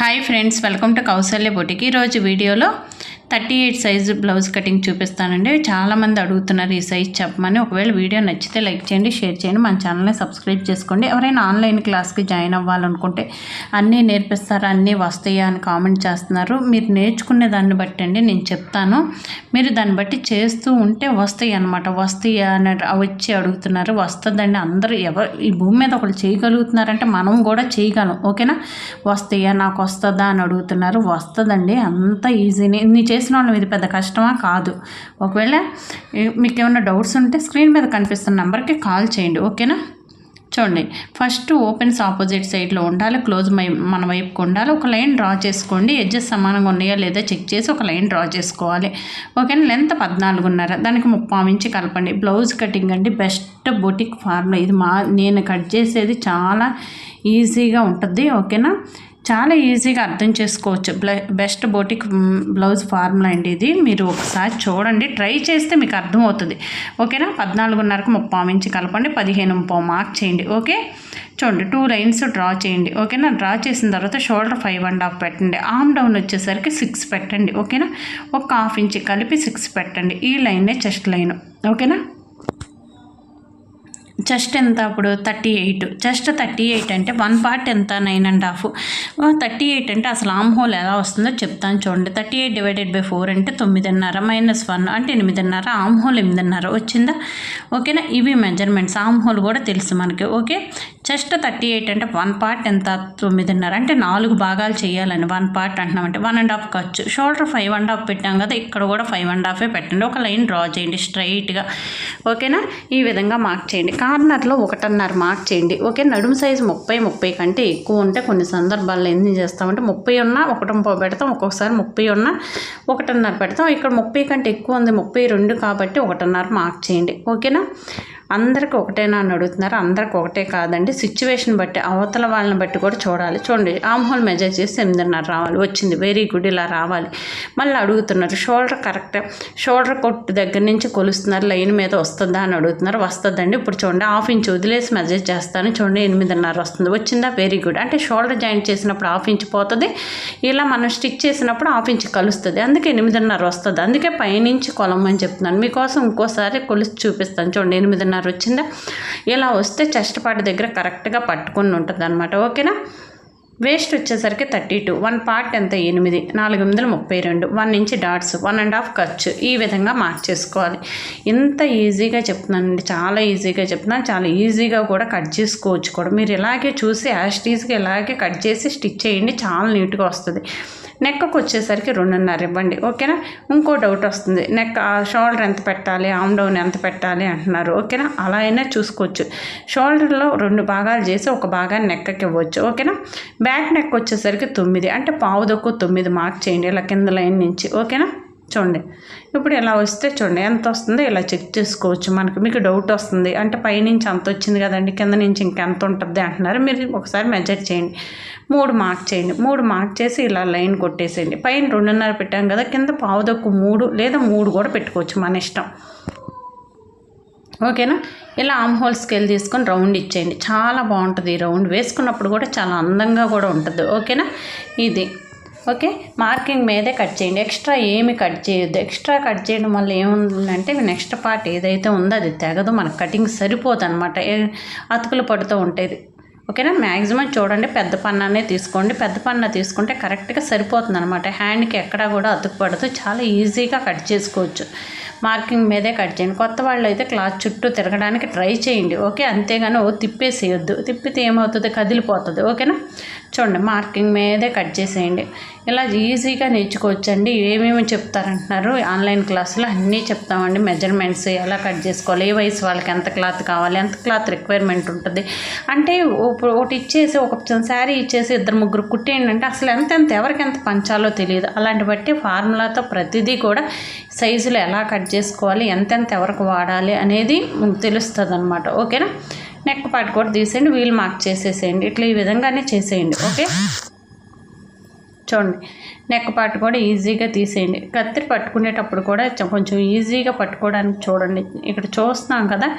Hi friends, welcome to Kausalya boutique. ఈరోజు వీడియోలో 38 size blouse cutting చూపిస్తానండి. చాలామంది అడుగుతున్నారు ఈ సైజ్ చెప్పమని. ఒకవేళ వీడియో నచ్చితే లైక్ చేయండి, షేర్ చేయండి, మన ఛానల్ని సబ్స్క్రైబ్ చేసుకోండి. ఎవరైనా ఆన్లైన్ క్లాస్కి జాయిన్ అవ్వాలనుకుంటే అన్నీ నేర్పిస్తారా, అన్నీ వస్తాయా అని కామెంట్ చేస్తున్నారు. మీరు నేర్చుకునే దాన్ని బట్టి అండి నేను చెప్తాను. మీరు దాన్ని బట్టి చేస్తూ ఉంటే వస్తాయి అన్నమాట. వస్తాయా అని వచ్చి అడుగుతున్నారు. వస్తుందండి. అందరూ ఈ భూమి మీద ఒకళ్ళు చేయగలుగుతున్నారంటే మనం కూడా చేయగలం. ఓకేనా? వస్తాయా, నాకు వస్తుందా అని అడుగుతున్నారు. వస్తుందండి, అంత ఈజీని. ఇన్ని చేసిన వాళ్ళం, ఇది పెద్ద కష్టమా కాదు. ఒకవేళ మీకు ఏమైనా డౌట్స్ ఉంటే స్క్రీన్ మీద కనిపిస్తున్న నెంబర్కి కాల్ చేయండి. ఓకేనా? చూడండి, ఫస్ట్ ఓపెన్స్ ఆపోజిట్ సైడ్లో ఉండాలి, క్లోజ్ మన వైపుకు ఉండాలి. ఒక లైన్ డ్రా చేసుకోండి. ఎడ్జెస్ సమానంగా ఉన్నాయా లేదా చెక్ చేసి ఒక లైన్ డ్రా చేసుకోవాలి. ఓకేనా? లెంత్ 14.5, దానికి 3.5 ఇంచు కలపండి. బ్లౌజ్ కటింగ్ అండి బెస్ట్ బొటిక్ ఫార్ములా ఇది. నేను కట్ చేసేది చాలా ఈజీగా ఉంటుంది. ఓకేనా? చాలా ఈజీగా అర్థం చేసుకోవచ్చు. బెస్ట్ బొటిక్ బ్లౌజ్ ఫార్ములా అండి ఇది. మీరు ఒకసారి చూడండి, ట్రై చేస్తే మీకు అర్థమవుతుంది. ఓకేనా? 14.5కు 3.5 ఇంచు కలపండి. 15.5 మార్క్ చేయండి. ఓకే, చూడండి, 2 లైన్స్ డ్రా చేయండి. ఓకేనా? డ్రా చేసిన తర్వాత షోల్డర్ 5.5 పెట్టండి. ఆర్మ్ డౌన్ వచ్చేసరికి 6 పెట్టండి. ఓకేనా? ఒక 1/2 ఇంచు కలిపి 6 పెట్టండి. ఈ లైనే చెస్ట్ లైన్. ఓకేనా? చెస్ట్ ఎంత అప్పుడు 38. చెస్ట్ 38 అంటే 1 పార్ట్ ఎంత 9.5. 38 అంటే అసలు ఆమ్ హోల్ ఎలా వస్తుందో చెప్తాను చూడండి. 38 డివైడెడ్ బై 4 అంటే 9.5 -1 అంటే 8.5. ఆమ్ హోల్ 8.5 వచ్చిందా? ఓకేనా? ఇవి మెజర్మెంట్స్. ఆమ్ హోల్ కూడా తెలుసు మనకి. ఓకే, చెస్ట్ 38 అంటే 1 పార్ట్ ఎంత 9.5 అంటే 4 భాగాలు చేయాలని 1 పార్ట్ అంటున్నామంటే 1.5 ఖర్చు. షోల్డర్ 5.5 పెట్టాం కదా, ఇక్కడ కూడా 5.5 పెట్టండి. ఒక లైన్ డ్రా చేయండి స్ట్రైట్గా. ఓకేనా? ఈ విధంగా మార్క్ చేయండి. కార్నర్లో 1.5 మార్క్ చేయండి. ఓకే, నడుము సైజు 30 కంటే ఎక్కువ ఉంటే కొన్ని సందర్భాల్లో ఏం చేస్తామంటే 30 ఉన్నా 1.5 పెడతాం, ఒక్కొక్కసారి 30 ఉన్నా 1.5 పెడతాం. ఇక్కడ 30 కంటే ఎక్కువ ఉంది, 32 కాబట్టి 1.5 మార్క్ చేయండి. ఓకేనా? అందరికి ఒకటేనా అని అడుగుతున్నారు. అందరికి ఒకటే కాదండి, సిచ్యువేషన్ బట్టి, అవతల వాళ్ళని బట్టి కూడా చూడాలి. చూడండి, ఆమ్ హోల్ మెజర్ చేసి 8.5 రావాలి. వచ్చింది, వెరీ గుడ్, ఇలా రావాలి. మళ్ళీ అడుగుతున్నారు షోల్డర్ కరెక్ట్, షోల్డర్ కొట్టు దగ్గర నుంచి కొలుస్తున్నారు, లైన్ మీద వస్తుందా అని అడుగుతున్నారు. వస్తుందండి. ఇప్పుడు చూడండి, 1/2 ఇంచు వదిలేసి మెజర్ చేస్తాను. చూడండి, 8.5 వస్తుంది. వచ్చిందా? Very good. అంటే షోల్డర్ జాయింట్ చేసినప్పుడు 1/2 ఇంచు పోతుంది, ఇలా మనం స్టిచ్ చేసినప్పుడు 1/2 ఇంచు కలుస్తుంది. అందుకే 8.5 వస్తుంది. అందుకే పైనుంచి కొలమని చెప్తున్నాను. మీకోసం ఇంకోసారి కొలిసి చూపిస్తాను. చూడండి, 8.5 వచ్చిందా? ఇలా వస్తే చెస్ట్ పార్ట్ దగ్గర కరెక్ట్గా పట్టుకుని ఉంటుంది అనమాట. ఓకేనా? వేస్ట్ వచ్చేసరికి 32. 1 పార్ట్ ఎంత 8, 432. 1 ఇంచ్ డాట్స్, 1.5 ఖర్చు. ఈ విధంగా మార్క్ చేసుకోవాలి. ఇంత ఈజీగా చెప్తున్నానండి, చాలా ఈజీగా చెప్తున్నాను. చాలా ఈజీగా కూడా కట్ చేసుకోవచ్చు కూడా. మీరు ఇలాగే చూసి యాస్టీస్గా ఇలాగే కట్ చేసి స్టిచ్ చేయండి, చాలా నీట్గా వస్తుంది. నెక్కు వచ్చేసరికి 2.5 ఇవ్వండి. ఓకేనా? ఇంకో డౌట్ వస్తుంది, నెక్ షోల్డర్ ఎంత పెట్టాలి, ఆమ్ డౌన్ ఎంత పెట్టాలి అంటున్నారు. ఓకేనా? అలా అయినా చూసుకోవచ్చు. షోల్డర్లో 2 భాగాలు చేసి ఒక భాగాన్ని నెక్కకి ఇవ్వచ్చు. ఓకేనా? బ్యాక్ నెక్ వచ్చేసరికి 9 అంటే 9.5 మార్క్ చేయండి ఇలా కింద లైన్ నుంచి. ఓకేనా? చూడండి, ఇప్పుడు ఇలా వస్తే చూడండి ఎంత వస్తుందో ఇలా చెక్ చేసుకోవచ్చు. మీకు డౌట్ వస్తుంది అంటే పైనుంచి అంత వచ్చింది కదండి, కింద నుంచి ఇంకెంత ఉంటుంది అంటున్నారు. మీరు ఒకసారి మెజర్ చేయండి. 3 మార్క్ చేయండి. 3 మార్క్ చేసి ఇలా లైన్ కొట్టేసేయండి. పైన 2.5 పెట్టాం కదా, కింద 3 లేదా 3 కూడా పెట్టుకోవచ్చు, మన ఇష్టం. ఓకేనా? ఇలా ఆమ్ హోల్ స్కేల్ తీసుకొని రౌండ్ ఇచ్చేయండి. చాలా బాగుంటుంది. ఈ రౌండ్ వేసుకున్నప్పుడు కూడా చాలా అందంగా కూడా ఉంటుంది. ఓకేనా? ఇది ఓకే, మార్కింగ్ మీదే కట్ చేయండి. ఎక్స్ట్రా ఏమి కట్ చేయొద్దు. ఎక్స్ట్రా కట్ చేయడం వల్ల ఏముందంటే నెక్స్ట్ పార్ట్ ఏదైతే ఉందో అది తెగదు, మనకు కటింగ్ సరిపోదు అనమాట, అతుకులు పడుతూ ఉంటుంది. ఓకేనా? మ్యాక్సిమం చూడండి, పెద్ద పన్నానే తీసుకోండి. పెద్ద పన్నా తీసుకుంటే కరెక్ట్గా సరిపోతుంది అనమాట. హ్యాండ్కి ఎక్కడా కూడా అతుకు పడుతూ చాలా ఈజీగా కట్ చేసుకోవచ్చు. మార్కింగ్ మీదే కట్ చేయండి. కొత్త వాళ్ళు అయితే క్లాత్ చుట్టూ తిరగడానికి ట్రై చేయండి. ఓకే, అంతేగాని తిప్పేసేయొద్దు. తిప్పితే ఏమవుతుంది, కదిలిపోతుంది. ఓకేనా? చూడండి, మార్కింగ్ మీదే కట్ చేసేయండి. ఇలా ఈజీగా నేర్చుకోవచ్చండి. ఏమేమి చెప్తారంటున్నారు ఆన్లైన్ క్లాసులో, అన్నీ చెప్తామండి. మెజర్మెంట్స్ ఎలా కట్ చేసుకోవాలి, ఏ వయసు వాళ్ళకి ఎంత క్లాత్ కావాలి, ఎంత క్లాత్ రిక్వైర్మెంట్ ఉంటుంది అంటే, ఒకటి ఇచ్చేసి ఒక శారీ ఇచ్చేసి 2-3 కుట్టేయండి అంటే అసలు ఎంత ఎవరికి ఎంత పంచాలో తెలియదు. అలాంటి బట్టి ఫార్ములాతో ప్రతిదీ కూడా సైజులు ఎలా కట్ చేసుకోవాలి, ఎంతెంత ఎవరికి వాడాలి అనేది తెలుస్తుంది అనమాట. ఓకేనా? నెక్ పార్ట్ కూడా తీసేయండి, వీల్ మార్క్ చేసేసేయండి. ఇట్లా ఈ విధంగానే చేసేయండి. ఓకే, చూడండి, నెక్ పార్ట్ కూడా ఈజీగా తీసేయండి. కత్తిరి పట్టుకునేటప్పుడు కూడా కొంచెం ఈజీగా పట్టుకోవడానికి చూడండి. ఇక్కడ చూస్తున్నాం కదా,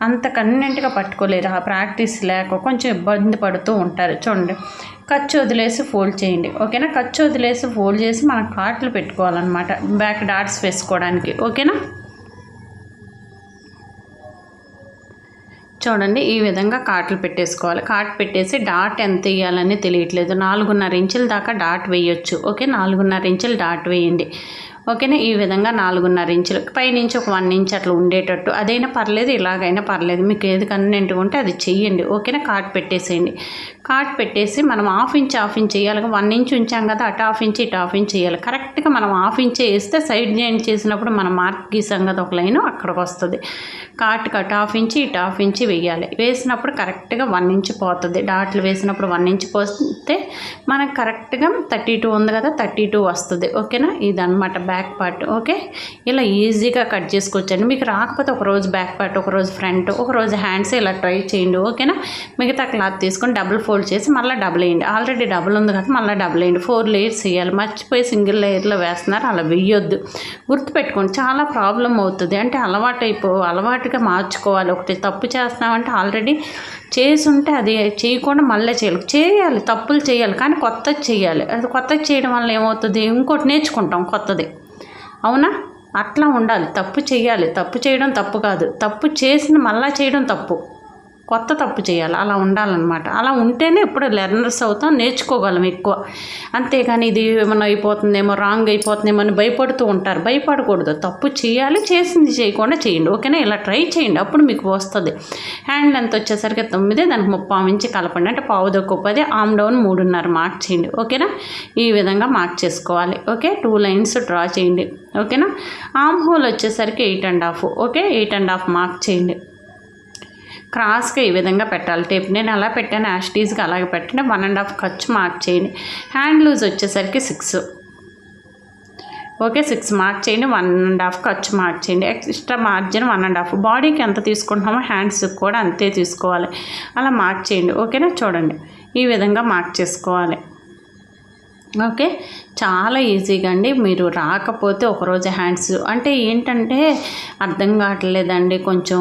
అంత కన్వీనెంట్గా పట్టుకోలేరు, ఆ ప్రాక్టీస్ లేక కొంచెం ఇబ్బంది పడుతూ ఉంటారు. చూడండి, ఖర్చు వదిలేసి ఫోల్డ్ చేయండి. ఓకేనా, ఖర్చు వదిలేసి ఫోల్డ్ చేసి మనం కాట్లు పెట్టుకోవాలన్నమాట, బ్యాక్ డాట్స్ వేసుకోవడానికి. ఓకేనా, చూడండి ఈ విధంగా కాట్లు పెట్టేసుకోవాలి. కాట్ పెట్టేసి డాట్ ఎంత వేయాలని తెలియట్లేదు, 4.5 ఇంచుల దాకా డాట్ వేయొచ్చు. ఓకే, 4.5 ఇంచులు డాట్ వేయండి. ఓకేనా, ఈ విధంగా 4.5 ఇంచులు, పైనుంచి ఒక 1 ఇంచ్ అట్లా ఉండేటట్టు, అదైనా పర్లేదు ఇలాగైనా పర్లేదు, మీకు ఏది కన్వీనెంట్గా ఉంటే అది చెయ్యండి. ఓకేనా, కాట్ పెట్టేసేయండి. కాట్ పెట్టేసి మనం హాఫ్ ఇంచ్ చేయాలి. 1 ఇంచ్ ఉంచాం కదా, అటు హాఫ్ ఇంచ్ ఇటు హాఫ్ ఇంచ్ చేయాలి. కరెక్ట్గా మనం హాఫ్ ఇంచ్ వేస్తే సైడ్ జాయింట్ చేసినప్పుడు మనం మార్క్ గీసాం కదా ఒక లైన్, అక్కడికి వస్తుంది. కాట్కి అటు హాఫ్ ఇంచ్ ఇటు హాఫ్ ఇంచ్ వేయాలి. వేసినప్పుడు కరెక్ట్గా 1 ఇంచ్ పోతుంది. డాట్లు వేసినప్పుడు 1 ఇంచ్ పోస్తే మనకు కరెక్ట్గా 32 ఉంది కదా, 32 వస్తుంది. ఓకేనా, ఇదన్నమాట బ్యాక్ పార్ట్. ఓకే, ఇలా ఈజీగా కట్ చేసుకోవచ్చండి. మీకు రాకపోతే ఒకరోజు బ్యాక్ పార్ట్, ఒకరోజు ఫ్రంట్, ఒకరోజు హ్యాండ్స్ ఇలా ట్రై చేయండి. ఓకేనా, మిగతా క్లాత్ తీసుకొని డబుల్ ఫోల్డ్ చేసి మళ్ళీ డబుల్ వేయండి. ఆల్రెడీ డబుల్ ఉంది కదా, మళ్ళీ డబుల్ వేయండి. 4 లేయర్స్ వేయాలి. మర్చిపోయి సింగిల్ లేయర్లో వేస్తున్నారు, అలా వేయొద్దు. గుర్తుపెట్టుకోండి, చాలా ప్రాబ్లం అవుతుంది. అంటే అలవాటుగా మార్చుకోవాలి. ఒకటి తప్పు చేస్తున్నామంటే ఆల్రెడీ చేసి ఉంటే అది చేయకుండా మళ్ళీ చేయాలి. తప్పులు చేయాలి కానీ కొత్తది చేయాలి. అది కొత్తది చేయడం వల్ల ఏమవుతుంది, ఇంకోటి నేర్చుకుంటాం కొత్తది. అవునా, అట్లా ఉండాలి. తప్పు చేయాలి, తప్పు చేయడం తప్పు కాదు, తప్పు చేసిన మళ్ళీ చేయడం తప్పు, కొత్త తప్పు చేయాలి. అలా ఉండాలన్నమాట. అలా ఉంటేనే ఇప్పుడు లెర్నర్స్ అవుతాం, నేర్చుకోగలం ఎక్కువ. అంతేగాని ఇది ఏమన్నా అయిపోతుందేమో, రాంగ్ అయిపోతుందేమో అని భయపడుతూ ఉంటారు. భయపడకూడదు, తప్పు చేయాలి, చేసింది చేయకుండా చేయండి. ఓకేనా, ఇలా ట్రై చేయండి, అప్పుడు మీకు వస్తుంది. హ్యాండ్ లెంత్ వచ్చేసరికి 9, దానికి 30 ఇంచ్ కలపండి. అంటే పావు తక్కువ 10, ఆమ్ డౌన్ 3.5 మార్క్ చేయండి. ఓకేనా, ఈ విధంగా మార్క్ చేసుకోవాలి. ఓకే, 2 లైన్స్ డ్రా చేయండి. ఓకేనా, ఆమ్ హోల్ వచ్చేసరికి 8.5. ఓకే, 8.5 మార్క్ చేయండి. క్రాస్గా ఈ విధంగా పెట్టాలి టేప్. నేను అలా పెట్టాను, యాస్టీజ్గా అలాగే పెట్టండి. 1.5 ఖర్చు మార్క్ చేయండి. హ్యాండ్ లూజ్ వచ్చేసరికి 6. ఓకే, 6 మార్క్ చేయండి. 1.5 ఖర్చు మార్క్ చేయండి. Extra margin 1.5. బాడీకి ఎంత తీసుకుంటున్నామో హ్యాండ్స్కి కూడా అంతే తీసుకోవాలి. అలా మార్క్ చేయండి. ఓకేనా, చూడండి ఈ విధంగా మార్క్ చేసుకోవాలి. ఓకే, చాలా ఈజీగా అండి. మీరు రాకపోతే ఒకరోజు హ్యాండ్స్ అంటే ఏంటంటే అర్థం కావట్లేదండి, కొంచెం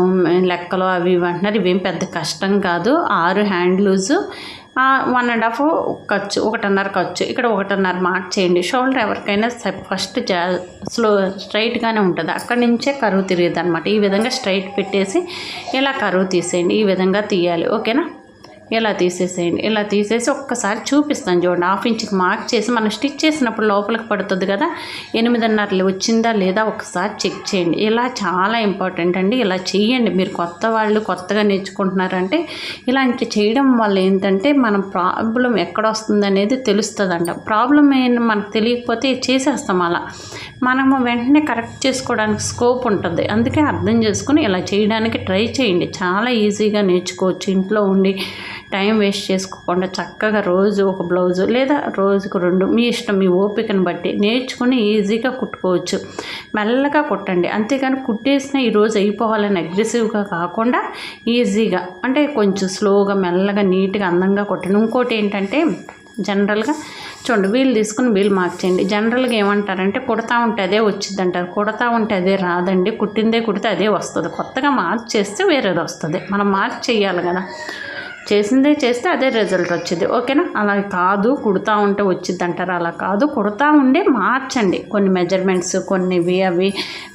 లెక్కలు అవి ఇవి అంటున్నారు. ఇవేం పెద్ద కష్టం కాదు. 6 హ్యాండ్ లూజు, 1.5 ఖర్చు, 1.5 ఖర్చు. ఇక్కడ 1.5 మార్క్ చేయండి. షోల్డర్ ఎవరికైనా ఫస్ట్ స్ట్రైట్గానే ఉంటుంది, అక్కడి నుంచే కరువు తిరిగేది అనమాట. ఈ విధంగా స్ట్రైట్ పెట్టేసి ఇలా కరువు తీసేయండి. ఈ విధంగా తీయాలి. ఓకేనా, ఇలా తీసేసేయండి. ఇలా తీసేసి ఒక్కసారి చూపిస్తాను చూడండి. 1/2 ఇంచ్కి మార్క్ చేసి మనం స్టిచ్ చేసినప్పుడు లోపలికి పడుతుంది కదా, 8.5 వచ్చిందా లేదా ఒకసారి చెక్ చేయండి. ఇలా చాలా ఇంపార్టెంట్ అండి. ఇలా చేయండి. మీరు కొత్తగా నేర్చుకుంటున్నారంటే ఇలాంటి చేయడం వల్ల ఏంటంటే మనం ప్రాబ్లం ఎక్కడ వస్తుంది అనేది తెలుస్తుందంట. ప్రాబ్లం ఏంటి మనకు తెలియకపోతే చేసేస్తాం. అలా మనము వెంటనే కరెక్ట్ చేసుకోవడానికి స్కోప్ ఉంటుంది. అందుకే అర్థం చేసుకుని ఇలా చేయడానికి ట్రై చేయండి. చాలా ఈజీగా నేర్చుకోవచ్చు. ఇంట్లో ఉండి టైం వేస్ట్ చేసుకోకుండా చక్కగా రోజు ఒక బ్లౌజు లేదా రోజుకు 2, మీ ఇష్టం, మీ ఓపికను బట్టి నేర్చుకుని ఈజీగా కుట్టుకోవచ్చు. మెల్లగా కుట్టండి, అంతేగాని కుట్టేసిన ఈరోజు అయిపోవాలని అగ్రెసివ్గా కాకుండా ఈజీగా అంటే కొంచెం స్లోగా మెల్లగా నీట్గా అందంగా కుట్టండి. ఇంకోటి ఏంటంటే జనరల్గా చూడండి, వీలు తీసుకుని వీలు మార్క్ చేయండి. జనరల్గా ఏమంటారంటే కుడతా ఉంటే అదే వచ్చింది అంటారు. కుడతా ఉంటే అదే రాదండి, కుట్టిందే కుడితే అదే వస్తుంది. కొత్తగా మార్క్ చేస్తే వేరేది వస్తుంది. మనం మార్క్ చేయాలి కదా, చేసిందే చేస్తే అదే రిజల్ట్ వచ్చింది. ఓకేనా, అలా కాదు కుడతా ఉంటే వచ్చింది అంటారు. అలా కాదు, కుడతా ఉండే మార్చండి. కొన్ని మెజర్మెంట్స్ కొన్ని అవి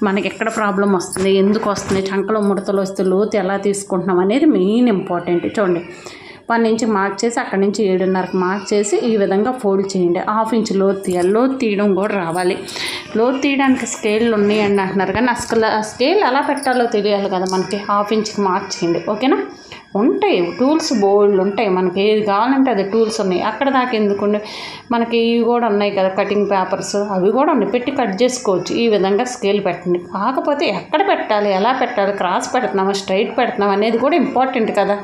మనకి ఎక్కడ ప్రాబ్లం వస్తుంది, ఎందుకు వస్తుంది, చంకలో ముడతలు వస్తే లోతు ఎలా తీసుకుంటున్నాం అనేది మెయిన్ ఇంపార్టెంట్. చూడండి, 1 ఇంచ్ మార్క్ చేసి అక్కడి నుంచి 7.5 మార్క్ చేసి ఈ విధంగా ఫోల్డ్ చేయండి. 1/2 ఇంచ్ లోతు తీయాలి. లోతు తీయడం కూడా రావాలి. లోతు తీయడానికి స్కేళ్ళు ఉన్నాయండి అంటున్నారు, కానీ అసలు ఆ స్కేల్ ఎలా పెట్టాలో తెలియాలి కదా మనకి. 1/2 ఇంచ్కి మార్క్ చేయండి. ఓకేనా, ఉంటాయి టూల్స్ బోల్డ్ ఉంటాయి, మనకి ఏది కావాలంటే అది టూల్స్ ఉన్నాయి. అక్కడ దాకా ఎందుకుండి, మనకి ఇవి కూడా ఉన్నాయి కదా కటింగ్ పేపర్స్, అవి కూడా ఉన్నాయి, పెట్టి కట్ చేసుకోవచ్చు. ఈ విధంగా స్కేల్ పెట్టండి. కాకపోతే ఎక్కడ పెట్టాలి, ఎలా పెట్టాలి, క్రాస్ పెడుతున్నామా స్ట్రైట్ పెడుతున్నామా అనేది కూడా ఇంపార్టెంట్ కదా.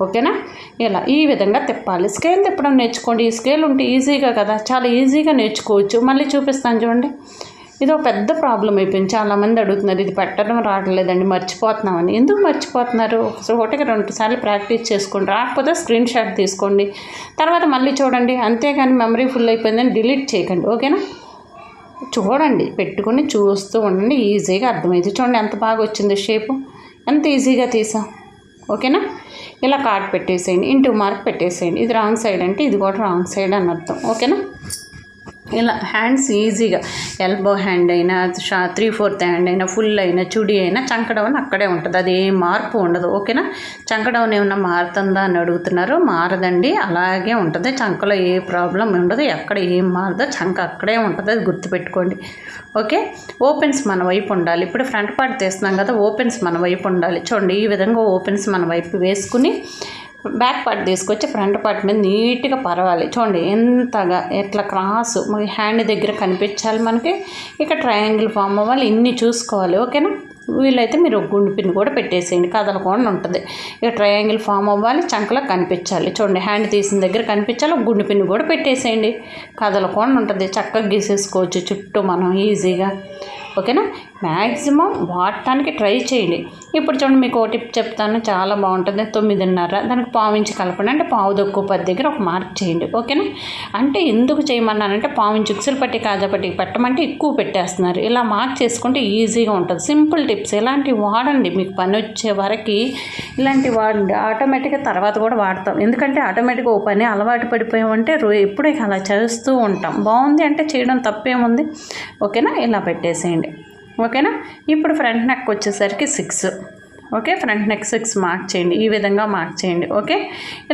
ఓకేనా, ఇలా ఈ విధంగా తిప్పాలి. స్కేల్ తిప్పడం నేర్చుకోండి. ఈ స్కేల్ ఉంటే ఈజీగా కదా, చాలా ఈజీగా నేర్చుకోవచ్చు. మళ్ళీ చూపిస్తాను చూడండి. ఇది ఒక పెద్ద ప్రాబ్లం అయిపోయింది. చాలామంది అడుగుతున్నారు ఇది పెట్టడం రావట్లేదండి, మర్చిపోతున్నామని. ఎందుకు మర్చిపోతున్నారు? ఒకటికి 2 సార్లు ప్రాక్టీస్ చేసుకోండి. రాకపోతే స్క్రీన్ షాట్ తీసుకోండి, తర్వాత మళ్ళీ చూడండి. అంతేగాని మెమరీ ఫుల్ అయిపోయిందని డిలీట్ చేయకండి. ఓకేనా? చూడండి, పెట్టుకొని చూస్తూ ఉండండి, ఈజీగా అర్థమైంది. చూడండి ఎంత బాగా వచ్చింది షేపు, ఎంత ఈజీగా తీసాం. ఓకేనా? ఇలా కార్డ్ పెట్టేసేయండి, ఇంటూ మార్క్ పెట్టేసేయండి. ఇది రాంగ్ సైడ్ అంటే ఇది కూడా రాంగ్ సైడ్ అని అర్థం. ఓకేనా? ఇలా హ్యాండ్స్ ఈజీగా ఎల్బో హ్యాండ్ అయినా 3/4 హ్యాండ్ అయినా ఫుల్ అయినా చుడి అయినా చంకడౌన్ అక్కడే ఉంటుంది, అది ఏ మార్పు ఉండదు. ఓకేనా? చంకడౌన్ ఏమన్నా మారుతుందా అని అడుగుతున్నారు, మారదండి, అలాగే ఉంటుంది. చంకలో ఏ ప్రాబ్లం ఉండదు, ఎక్కడ ఏం మారదో చంక అక్కడే ఉంటుంది, అది గుర్తుపెట్టుకోండి. ఓకే? ఓపెన్స్ మన వైపు ఉండాలి. ఇప్పుడు ఫ్రంట్ పార్ట్ తీస్తున్నాం కదా, ఓపెన్స్ మన వైపు ఉండాలి. చూడండి, ఈ విధంగా ఓపెన్స్ మన వైపు వేసుకుని బ్యాక్ పార్ట్ తీసుకొచ్చి ఫ్రంట్ పార్ట్ మీద నీట్గా పరవాలి. చూడండి ఎంతగా ఎట్లా క్రాస్ హ్యాండ్ దగ్గర కనిపించాలి మనకి. ఇక ట్రయాంగిల్ ఫామ్ అవ్వాలి, ఇన్ని చూసుకోవాలి. ఓకేనా? వీలైతే మీరు గుండు పిన్ కూడా పెట్టేసేయండి, కదలకుండా ఉంటుంది. ఇక ట్రయాంగిల్ ఫామ్ అవ్వాలి, చంకలో కనిపించాలి. చూడండి హ్యాండ్ తీసిన దగ్గర కనిపించాలి, గుండు పిన్ కూడా పెట్టేసేయండి, కదలకుండా ఉంటుంది. చక్కగా గీసేసుకోవచ్చు చుట్టూ మనం ఈజీగా. ఓకేనా? మ్యాక్సిమం వాడటానికి ట్రై చేయండి. ఇప్పుడు చూడండి, మీకు ఒక టిప్ చెప్తాను, చాలా బాగుంటుంది. 9:30 దానికి పావించి కలపండి, అంటే పావు తక్కువ 10 దగ్గర ఒక మార్క్ చేయండి. ఓకేనా? అంటే ఎందుకు చేయమన్నానంటే పావించి ఉక్సులు పట్టి కాజాపట్టి పెట్టమంటే ఎక్కువ పెట్టేస్తున్నారు. ఇలా మార్క్ చేసుకుంటే ఈజీగా ఉంటుంది. సింపుల్ టిప్స్ ఇలాంటివి వాడండి, మీకు పని వచ్చే వరకు ఇలాంటివి వాడండి. ఆటోమేటిక్గా తర్వాత కూడా వాడతాం, ఎందుకంటే ఆటోమేటిక్గా ఓ పని అలవాటు పడిపోయామంటే ఎప్పుడూ అలా చేస్తూ ఉంటాం. బాగుంది అంటే చేయడం తప్పేముంది. ఓకేనా? ఇలా పెట్టేసేయండి. ఓకేనా? ఇప్పుడు ఫ్రంట్ నెక్ వచ్చేసరికి 6. ఓకే? ఫ్రంట్ నెక్ 6 మార్క్ చేయండి, ఈ విధంగా మార్క్ చేయండి. ఓకే?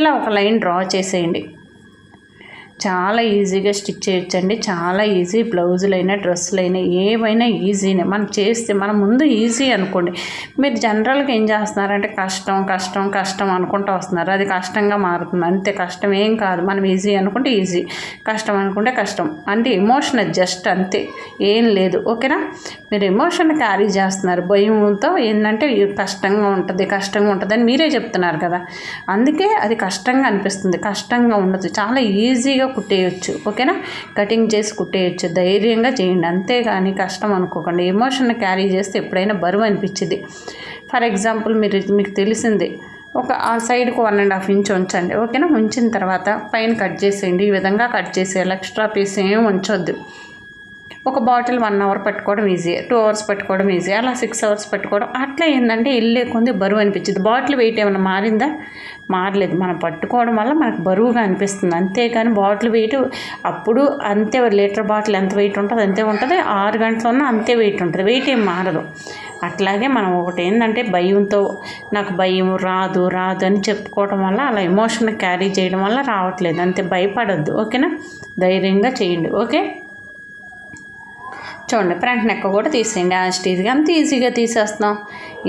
ఇలా ఒక లైన్ డ్రా చేసేయండి. చాలా ఈజీగా స్టిచ్ చేయొచ్చండి, చాలా ఈజీ. బ్లౌజులైనా డ్రెస్సులైనా ఏవైనా ఈజీనే. మనం చేస్తే మనం ముందు ఈజీ అనుకోండి. మీరు జనరల్గా ఏం చేస్తున్నారంటే కష్టం కష్టం కష్టం అనుకుంటూ వస్తున్నారు, అది కష్టంగా మారుతుంది. అంతే, కష్టం ఏం కాదు. మనం ఈజీ అనుకుంటే ఈజీ, కష్టం అనుకుంటే కష్టం. అంటే ఎమోషన్ జస్ట్ అంతే, ఏం లేదు. ఓకేనా? మీరు ఎమోషన్ క్యారీ చేస్తున్నారు భయంతో. ఏంటంటే కష్టంగా ఉంటుంది అని మీరే చెప్తున్నారు కదా, అందుకే అది కష్టంగా అనిపిస్తుంది. కష్టంగా ఉండదు, చాలా ఈజీగా కుట్టేయచ్చు. ఓకేనా? కటింగ్ చేసి కుట్టేయచ్చు, ధైర్యంగా చేయండి. అంతేగాని కష్టం అనుకోకండి. ఎమోషన్ క్యారీ చేస్తే ఎప్పుడైనా బరువు అనిపించింది. ఫర్ ఎగ్జాంపుల్ మీకు తెలిసిందే, ఒక ఆ సైడ్కి 1.5 ఇంచ్ ఉంచండి. ఓకేనా? ఉంచిన తర్వాత పైన కట్ చేసేయండి, ఈ విధంగా కట్ చేసేయాలి. ఎక్స్ట్రా పీస్ ఏం ఉంచొద్దు. ఒక బాటిల్ 1 అవర్ పెట్టుకోవడం ఈజీ, 2 అవర్స్ పెట్టుకోవడం ఈజీ, అలా 6 అవర్స్ పెట్టుకోవడం. అట్లా ఏంటంటే వెళ్ళే కొంది బరువు అనిపించింది. బాటిల్ వెయిట్ ఏమైనా మారిందా? మారలేదు. మనం పట్టుకోవడం వల్ల మనకు బరువుగా అనిపిస్తుంది. అంతేకాని బాటిల్ వెయిట్ అప్పుడు అంతే, లీటర్ బాటిల్ ఎంత వెయిట్ ఉంటుంది అంతే ఉంటుంది, 6 గంటలు ఉన్నా అంతే వెయిట్ ఉంటుంది, వెయిట్ ఏం మారదు. అట్లాగే మనం ఒకటి ఏంటంటే భయంతో నాకు భయం రాదు అని చెప్పుకోవడం వల్ల, అలా ఎమోషన్ క్యారీ చేయడం వల్ల రావట్లేదు. అంతే, భయపడొద్దు. ఓకేనా? ధైర్యంగా చేయండి. ఓకే? చూడండి, ఫ్రంట్ నెక్ కూడా తీసేయండి యాస్టీజ్గా. అంత ఈజీగా తీసేస్తున్నాం,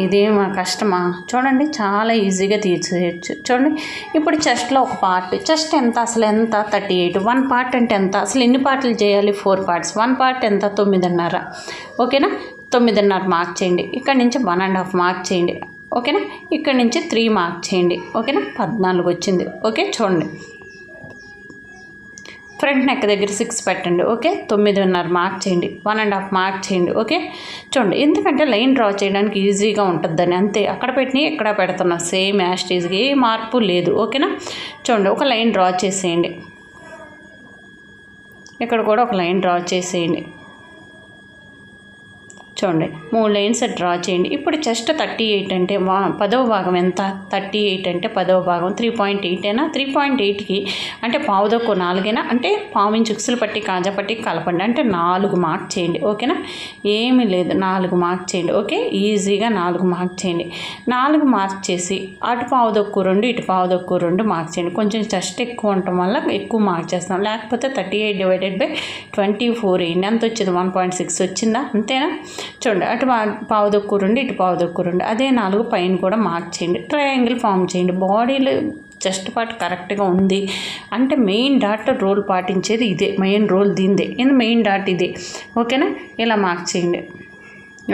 ఇదేమో కష్టమా? చూడండి, చాలా ఈజీగా తీసేయచ్చు. చూడండి, ఇప్పుడు చెస్ట్లో ఒక పార్ట్, చెస్ట్ ఎంత అసలు, ఎంత 38. 1 పార్ట్ అంటే ఎంత అసలు, ఎన్ని పార్ట్లు చేయాలి? 4 పార్ట్స్. 1 పార్ట్ ఎంత? 9.5. ఓకేనా? 9.5 మార్క్ చేయండి. ఇక్కడ నుంచి 1.5 మార్క్ చేయండి. ఓకేనా? ఇక్కడ నుంచి 3 మార్క్ చేయండి. ఓకేనా? 14 వచ్చింది. ఓకే? చూడండి, ఫ్రంట్ నెక్ దగ్గర 6 పెట్టండి. ఓకే? 9.5 మార్క్ చేయండి, 1.5 మార్క్ చేయండి. ఓకే? చూడండి, ఎందుకంటే లైన్ డ్రా చేయడానికి ఈజీగా ఉంటుందని, అంతే. అక్కడ పెట్టినవి ఇక్కడ పెడుతున్నా, సేమ్ యాస్టీజ్గా, ఏ మార్పు లేదు. ఓకేనా? చూడండి, ఒక లైన్ డ్రా చేసేయండి. ఇక్కడ కూడా ఒక లైన్ డ్రా చేసేయండి. చూడండి, 3 లైన్స్ డ్రా చేయండి. ఇప్పుడు చెస్ట్ 38 అంటే 10వ భాగం ఎంత? 38 అంటే 10వ భాగం 3.8 అయినా, 3.8కి అంటే పావుదొక్కు 4 అంటే పావించి ఉక్సులు పట్టి కాజా పట్టి కలపండి, అంటే 4 మార్క్ చేయండి. ఓకేనా? ఏమీ లేదు, 4 మార్క్ చేయండి. ఓకే? ఈజీగా 4 మార్క్ చేయండి. 4 మార్క్ చేసి అటు పావుదొక్కు 2 ఇటు పావుదొక్కు 2 మార్క్ చేయండి. కొంచెం చెస్ట్ ఎక్కువ ఉండటం వల్ల ఎక్కువ మార్క్ చేస్తాం, లేకపోతే 38/24 అయింది. ఎంత వచ్చింది? 1.6 వచ్చిందా? అంతేనా? చూడండి, అటు పావుదొక్కు 2 ఇటు పావుదొక్కు 2, అదే 4 పైన కూడా మార్క్ చేయండి. ట్రయాంగిల్ ఫామ్ చేయండి. బాడీలో చెస్ట్ పార్ట్ కరెక్ట్గా ఉంది అంటే మెయిన్ డాట్ రోల్ పాటించేది ఇదే, మెయిన్ రోల్ దీందే, మెయిన్ డాట్ ఇదే. ఓకేనా? ఇలా మార్క్ చేయండి.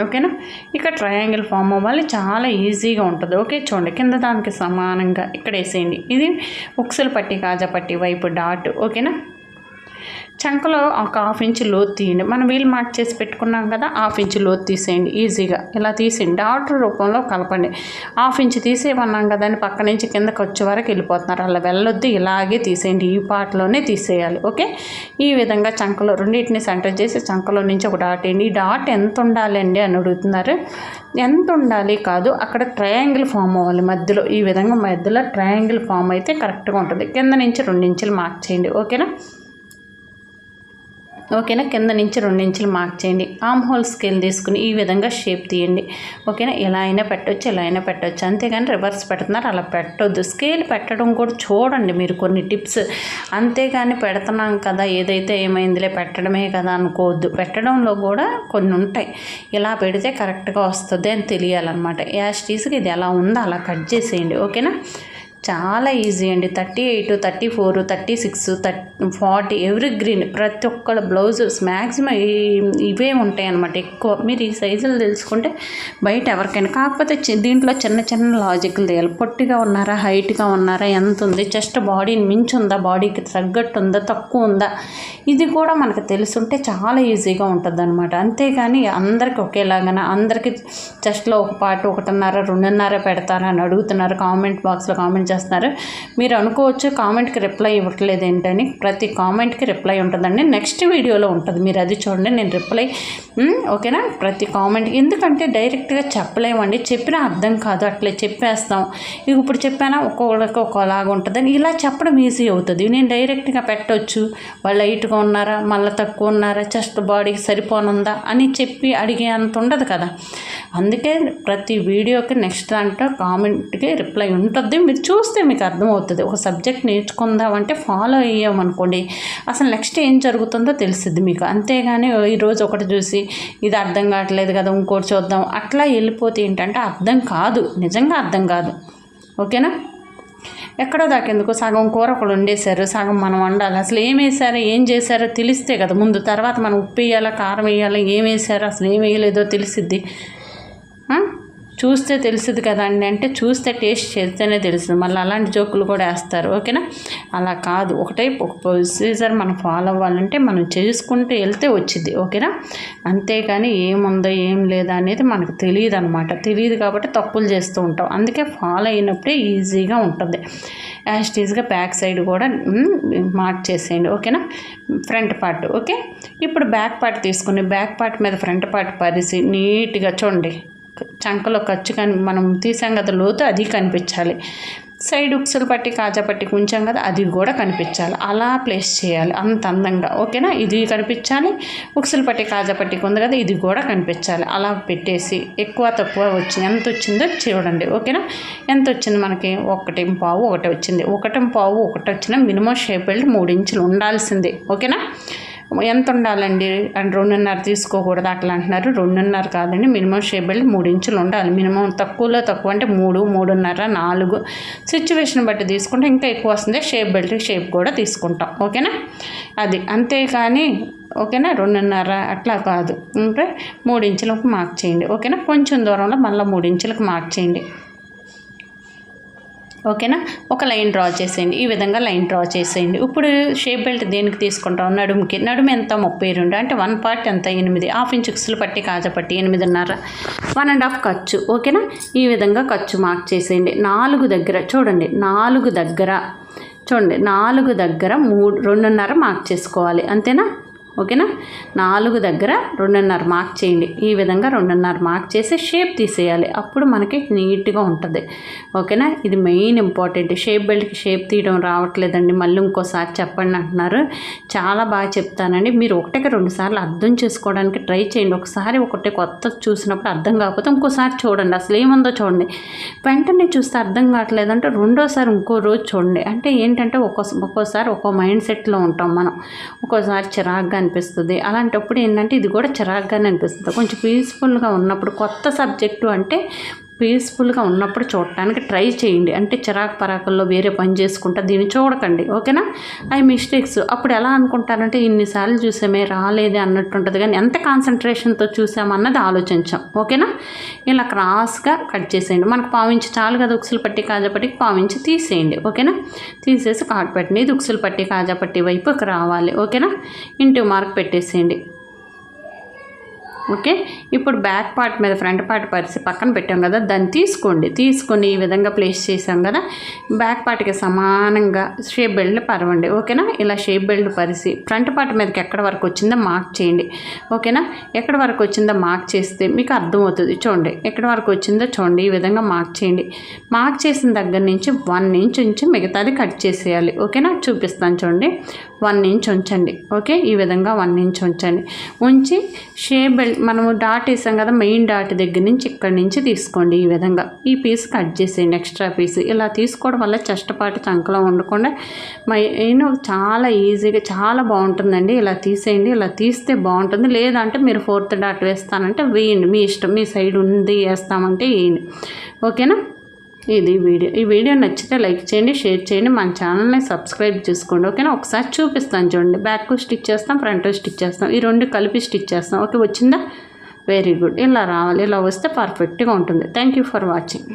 ఓకేనా? ఇక ట్రయాంగిల్ ఫామ్ అవ్వాలి, చాలా ఈజీగా ఉంటుంది. ఓకే? చూడండి, కింద దానికి సమానంగా ఇక్కడ వేసేయండి. ఇది ఉక్సులు పట్టి కాజా పట్టి వైపు డాట్. ఓకేనా? చంకలో ఒక 1/2 ఇంచ్ లోతు తీయండి. మనం వీల్ మార్క్ చేసి పెట్టుకున్నాం కదా, 1/2 ఇంచ్ లోతు తీసేయండి. ఈజీగా ఇలా తీసేయండి, డాటర్ రూపంలో కలపండి. 1/2 ఇంచ్ తీసేయమన్నాం కదండి, పక్క నుంచి కిందకి వచ్చే వరకు వెళ్ళిపోతున్నారు, అలా వెళ్ళొద్దు, ఇలాగే తీసేయండి, ఈ పార్ట్లోనే తీసేయాలి. ఓకే, ఈ విధంగా చంకలో రెండింటిని సెంటర్ చేసి చంకలో నుంచి ఒక డాట్ వేయండి. ఈ డాట్ ఎంత ఉండాలండి అని అడుగుతున్నారు. ఎంత ఉండాలి కాదు, అక్కడ ట్రయాంగిల్ ఫామ్ అవ్వాలి మధ్యలో, ఈ విధంగా మధ్యలో ట్రయాంగిల్ ఫామ్ అయితే కరెక్ట్గా ఉంటుంది. కింద నుంచి 2 ఇంచులు మార్క్ చేయండి. ఓకేనా, కింద నుంచి 2 ఇంచులు మార్క్ చేయండి. ఆర్మ్ హోల్ స్కేల్ తీసుకుని ఈ విధంగా షేప్ తీయండి. ఓకేనా, ఇలా అయినా పెట్టవచ్చు, ఇలా అయినా పెట్టవచ్చు, అంతేగాని రివర్స్ పెడుతున్నారు అలా పెట్టొద్దు. స్కేల్ పెట్టడం కూడా చూడండి మీరు, కొన్ని టిప్స్, అంతేగాని పెడుతున్నాం కదా ఏదైతే ఏమైందిలే పెట్టడమే కదా అనుకోవద్దు. పెట్టడంలో కూడా కొన్ని ఉంటాయి, ఇలా పెడితే కరెక్ట్గా వస్తుంది అని తెలియాలన్నమాట. యాస్టీస్కి ఇది ఎలా ఉందో అలా కట్ చేసేయండి. ఓకేనా, చాలా ఈజీ అండి. 38, 34, 36, 40 ఎవ్రీ గ్రీన్ ప్రతి ఒక్కళ్ళ బ్లౌజెస్ మ్యాక్సిమం ఇవే ఉంటాయి అన్నమాట ఎక్కువ. మీరు ఈ సైజులు తెలుసుకుంటే బయట ఎవరికైనా, కాకపోతే దీంట్లో చిన్న చిన్న లాజిక్లు తెలియాలి. పొట్టిగా ఉన్నారా, హైట్గా ఉన్నారా, ఎంత ఉంది, జస్ట్ బాడీని మించి ఉందా, బాడీకి తగ్గట్టు ఉందా, తక్కువ ఉందా, ఇది కూడా మనకు తెలుసుంటే చాలా ఈజీగా ఉంటుంది అనమాట. అంతేగాని అందరికి ఒకేలాగా, అందరికీ చెస్ట్లో ఒక పార్ట్ 1.5, 2.5 పెడతారా అని అడుగుతున్నారు, కామెంట్ బాక్స్లో కామెంట్ చేస్తున్నారు. మీరు అనుకోవచ్చు కామెంట్కి రిప్లై ఇవ్వట్లేదు ఏంటని. ప్రతి కామెంట్కి రిప్లై ఉంటుందండి, నెక్స్ట్ వీడియోలో ఉంటుంది, మీరు అది చూడండి. నేను రిప్లై ఓకేనా, ప్రతి కామెంట్కి, ఎందుకంటే డైరెక్ట్గా చెప్పలేమండి, చెప్పినా అర్థం కాదు, అట్లే చెప్పేస్తాం. ఇప్పుడు చెప్పానా ఒక్కొక్కరికి ఒకలాగా ఉంటుందని, ఇలా చెప్పడం ఈజీ అవుతుంది. నేను డైరెక్ట్గా పెట్టవచ్చు, వాళ్ళు లైట్గా ఉన్నారా, మళ్ళీ తక్కువ ఉన్నారా, చెస్ట్ బాడీకి సరిపోనుందా అని చెప్పి అడిగే అంత ఉండదు కదా. అందుకే ప్రతి వీడియోకి నెక్స్ట్ దాంట్లో కామెంట్కి రిప్లై ఉంటుంది. మీరు చూస్తే మీకు అర్థమవుతుంది. ఒక సబ్జెక్ట్ నేర్చుకుందామంటే ఫాలో అయ్యామనుకోండి, అసలు నెక్స్ట్ ఏం జరుగుతుందో తెలుస్తుంది మీకు. అంతేగాని ఈరోజు ఒకటి చూసి ఇది అర్థం కావట్లేదు కదా ఇంకోటి చూద్దాం అట్లా వెళ్ళిపోతే ఏంటంటే అర్థం కాదు, నిజంగా అర్థం కాదు. ఓకేనా, ఎక్కడో దాకెందుకు, సగం కూర ఒకడు వండేశారు, సగం మనం వండాలి. అసలు ఏం వేసారో ఏం చేశారో తెలిస్తే కదా ముందు, తర్వాత మనం ఉప్పు వేయాలా, కారం వేయాలా, ఏం వేసారో అసలు ఏం వేయలేదో తెలిసిద్ది. చూస్తే తెలుస్తుంది కదండి, అంటే చూస్తే టేస్ట్ చేస్తేనే తెలుస్తుంది. మళ్ళీ అలాంటి జోకులు కూడా వేస్తారు. ఓకేనా, అలా కాదు, ఒక ప్రొసీజర్ మనం ఫాలో అవ్వాలంటే మనం చేసుకుంటూ వెళ్తే వచ్చింది. ఓకేనా, అంతేకాని ఏముందో ఏం లేదా అనేది మనకు తెలియదు అనమాట. తెలియదు కాబట్టి తప్పులు చేస్తూ ఉంటాం. అందుకే ఫాలో అయినప్పుడే ఈజీగా ఉంటుంది. యాస్టీస్గా బ్యాక్ సైడ్ కూడా మార్క్ చేసేయండి. ఓకేనా, ఫ్రంట్ పార్ట్. ఓకే, ఇప్పుడు బ్యాక్ పార్ట్ తీసుకుని బ్యాక్ పార్ట్ మీద ఫ్రంట్ పార్ట్ పరిసి నీట్గా చూడండి, చంకలో ఖర్చు మనం తీసాం కదా లోతు, అది కనిపించాలి. సైడ్ ఉక్సులు పట్టి కాజా పట్టి ఉంచాం కదా, అది కూడా కనిపించాలి. అలా ప్లేస్ చేయాలి అంత అందంగా. ఓకేనా, ఇది కనిపించాలి, ఉక్సులు పట్టి కాజా పట్టి ఉంది కదా, ఇది కూడా కనిపించాలి. అలా పెట్టేసి ఎక్కువ తక్కువ వచ్చింది, ఎంత వచ్చిందో చూడండి. ఓకేనా, ఎంత వచ్చింది మనకి 1.5 ఒకటి వచ్చింది. 1.5 ఒకటి వచ్చిన మినిమం షేప్ బెల్ట్ 3 ఇంచులు ఉండాల్సిందే. ఓకేనా, ఎంత ఉండాలండి అండ్ 2.5 తీసుకోకూడదు అట్లా అంటున్నారు. 2.5 కాదండి, మినిమం షేప్ బెల్ట్ 3 ఇంచులు ఉండాలి. మినిమం తక్కువలో తక్కువ అంటే 3, 3.5, 4 సిచ్యువేషన్ బట్టి తీసుకుంటే ఇంకా ఎక్కువ వస్తుంది. షేప్ బెల్ట్ షేప్ కూడా తీసుకుంటాం. ఓకేనా, అది అంతేకాని ఓకేనా 2.5 అట్లా కాదు. అంటే 3 ఇంచులకు మార్క్ చేయండి. ఓకేనా, కొంచెం దూరంలో మళ్ళీ 3 ఇంచులకు మార్క్ చేయండి. ఓకేనా, ఒక లైన్ డ్రా చేసేయండి. ఈ విధంగా లైన్ డ్రా చేసేయండి. ఇప్పుడు షేప్ బెల్ట్ దేనికి తీసుకుంటాం, నడుముకి. నడుము ఎంత 32 అంటే 1 పార్ట్ ఎంత 8, 1/2 ఇంచ్ ఉక్సులు పట్టి కాజా పట్టి 8.5, 1.5 ఖర్చు. ఓకేనా, ఈ విధంగా ఖర్చు మార్క్ చేసేయండి. 4 దగ్గర చూడండి, 4 దగ్గర చూడండి, 4 దగ్గర 2.5 మార్క్ చేసుకోవాలి. అంతేనా, ఓకేనా, 4 దగ్గర 2.5 మార్క్ చేయండి. ఈ విధంగా 2.5 మార్క్ చేసి షేప్ తీసేయాలి. అప్పుడు మనకి నీట్గా ఉంటుంది. ఓకేనా, ఇది మెయిన్ ఇంపార్టెంట్. షేప్ బెల్ట్కి షేప్ తీయడం రావట్లేదండి, మళ్ళీ ఇంకోసారి చెప్పండి అంటున్నారు. చాలా బాగా చెప్తానండి. మీరు 1కి 2 సార్లు అర్థం చేసుకోవడానికి ట్రై చేయండి. ఒకసారి ఒకటి కొత్త చూసినప్పుడు అర్థం కాకపోతే ఇంకోసారి చూడండి, అసలు ఏముందో చూడండి. వెంటనే చూస్తే అర్థం కావట్లేదంటే రెండోసారి ఇంకో రోజు చూడండి. అంటే ఏంటంటే ఒక్కోసారి ఒక్కో మైండ్ సెట్లో ఉంటాం మనం. ఒక్కోసారి చిరాగ్గా అనిపిస్తుంది. అలాంటప్పుడు ఏంటంటే ఇది కూడా చిరాగ్గానే అనిపిస్తుంది. కొంచెం పీస్ఫుల్గా ఉన్నప్పుడు కొత్త సబ్జెక్టు అంటే పీస్ఫుల్గా ఉన్నప్పుడు చూడటానికి ట్రై చేయండి. అంటే చిరాకు పరాకుల్లో వేరే పని చేసుకుంటా దీన్ని చూడకండి. ఓకేనా? అవి మిస్టేక్స్. అప్పుడు ఎలా అనుకుంటారంటే ఇన్నిసార్లు చూసామే రాలేదే అన్నట్టు ఉంటుంది, కానీ ఎంత కాన్సన్ట్రేషన్తో చూసామన్నది ఆలోచించాం. ఓకేనా? ఇలా క్రాస్గా కట్ చేసేయండి. మనకు పావించి చాలు కదా, ఉక్సులు పట్టి కాజాపట్టికి పావించి తీసేయండి. ఓకేనా? తీసేసి కాటు పెట్టండి. ఇది ఉక్సులు పట్టి కాజాపట్టి వైపుకి రావాలి. ఓకేనా? ఇంటూ మార్క్ పెట్టేసేయండి. ఓకే, ఇప్పుడు బ్యాక్ పార్ట్ మీద ఫ్రంట్ పార్ట్ పరిచి పక్కన పెట్టాం కదా, దాన్ని తీసుకొని ఈ విధంగా ప్లేస్ చేసాం కదా, బ్యాక్ పార్ట్కి సమానంగా షేప్ బెల్ట్ పరవండి. ఓకేనా? ఇలా షేప్ బెల్ట్ పరిచి ఫ్రంట్ పార్ట్ మీదకి ఎక్కడ వరకు వచ్చిందో మార్క్ చేయండి. ఓకేనా? ఎక్కడ వరకు వచ్చిందో మార్క్ చేస్తే మీకు అర్థమవుతుంది. చూడండి ఎక్కడ వరకు వచ్చిందో చూడండి, ఈ విధంగా మార్క్ చేయండి. మార్క్ చేసిన దగ్గర నుంచి 1 ఇంచ్ ఉంచి మిగతాది కట్ చేసేయాలి. ఓకేనా? చూపిస్తాను చూడండి. 1 ఇంచ్ ఉంచండి. ఓకే, ఈ విధంగా 1 ఇంచ్ ఉంచండి. ఉంచి షేప్ బెల్ట్ మనము డాట్ వేసాం కదా, మెయిన్ డాట్ దగ్గర నుంచి ఇక్కడి నుంచి తీసుకోండి. ఈ విధంగా ఈ పీస్ కట్ చేసేయండి, ఎక్స్ట్రా పీస్. ఇలా తీసుకోవడం వల్ల చెస్ట్ పార్ట్ చంకలో ఉండకుండా చాలా ఈజీగా చాలా బాగుంటుందండి. ఇలా తీసేయండి. ఇలా తీస్తే బాగుంటుంది. లేదంటే మీరు 4th డాట్ వేస్తానంటే వేయండి, మీ ఇష్టం. మీ సైడ్ ఉంది వేస్తామంటే వేయండి. ఓకేనా? ఇది ఈ వీడియో నచ్చితే లైక్ చేయండి, షేర్ చేయండి, మన ఛానల్ని సబ్స్క్రైబ్ చేసుకోండి. ఓకేనా? ఒకసారి చూపిస్తాను చూడండి. బ్యాక్ స్టిచ్ చేస్తాం, ఫ్రంట్ స్టిచ్ చేస్తాం, ఈ 2 కలిపి స్టిచ్ చేస్తాం. ఓకే, వచ్చిందా? Very good. ఇలా రావాలి. ఇలా వస్తే పర్ఫెక్ట్గా ఉంటుంది. Thank you for watching.